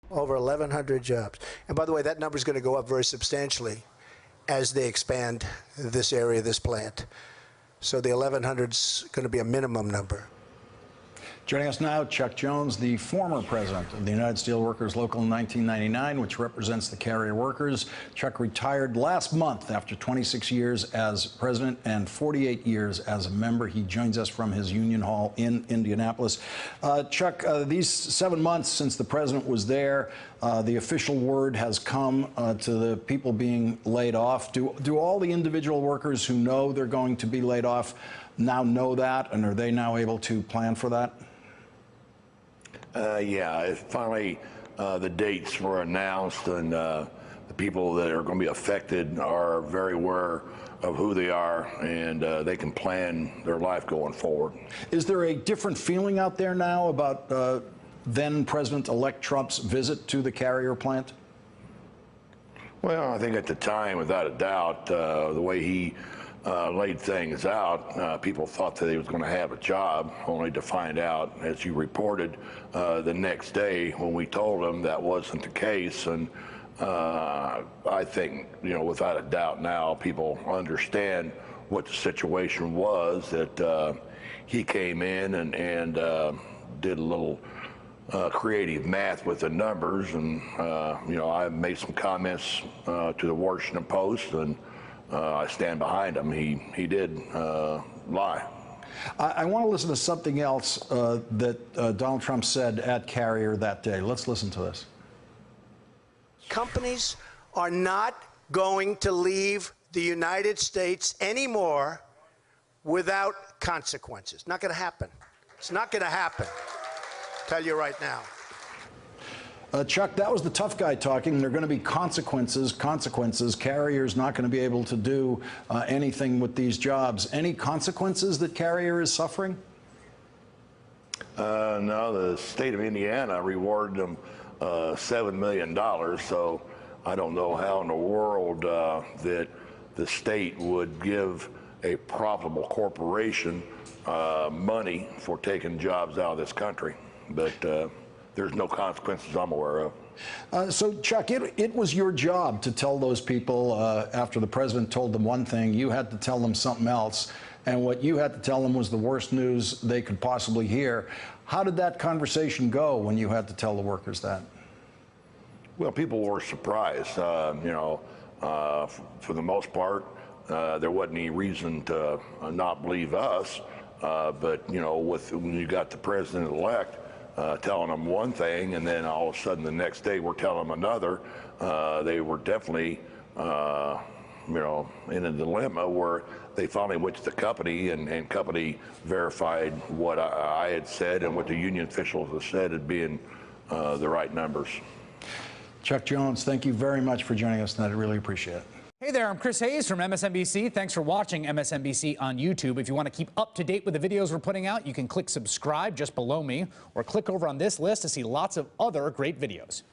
Over 1,100 jobs. And by the way, that number is going to go up very substantially as they expand this area, this plant. So the 1,100 is going to be a minimum number. Joining us now, Chuck Jones, the former president of the United Steelworkers Local 1999, which represents the carrier workers. Chuck retired last month after 26 years as president and 48 years as a member. He joins us from his union hall in Indianapolis. Chuck, these 7 months since the president was there, the official word has come to the people being laid off. Do all the individual workers who know they're going to be laid off now know that, and are they now able to plan for that? Yeah, finally the dates were announced, and the people that are going to be affected are very aware of who they are, and they can plan their life going forward. Is there a different feeling out there now about then President-elect Trump's visit to the carrier plant? Well, I think at the time, without a doubt, the way he laid things out, people thought that he was going to have a job, only to find out, as you reported, the next day when we told him that wasn't the case. And I think, without a doubt now, people understand what the situation was, that he came in and did a little creative math with the numbers. And, I made some comments to the Washington Post, and I stand behind him. He did lie. I want to listen to something else that Donald Trump said at Carrier that day. Let's listen to this. Companies are not going to leave the United States anymore without consequences. Not going to happen. It's not going to happen. I'll tell you right now. Chuck, that was the tough guy talking. There are going to be consequences. Carrier's not going to be able to do anything with these jobs. Any consequences that Carrier is suffering? No, the state of Indiana rewarded them $7 million, so I don't know how in the world that the state would give a profitable corporation money for taking jobs out of this country. But there's no consequences I'm aware of. So, Chuck, it was your job to tell those people after the president told them one thing, you had to tell them something else. And what you had to tell them was the worst news they could possibly hear. How did that conversation go when you had to tell the workers that? Well, people were surprised. For the most part, there wasn't any reason to not believe us. But, when you got the president-elect, telling them one thing, and then all of a sudden the next day we're telling them another. They were definitely, in a dilemma where they finally went to the company, and company verified what I had said and what the union officials had said as being the right numbers. Chuck Jones, thank you very much for joining us tonight. I really appreciate it. Hey there, I'm Chris Hayes from MSNBC. Thanks for watching MSNBC on YouTube. If you want to keep up to date with the videos we're putting out, you can click subscribe just below me, or click over on this list to see lots of other great videos.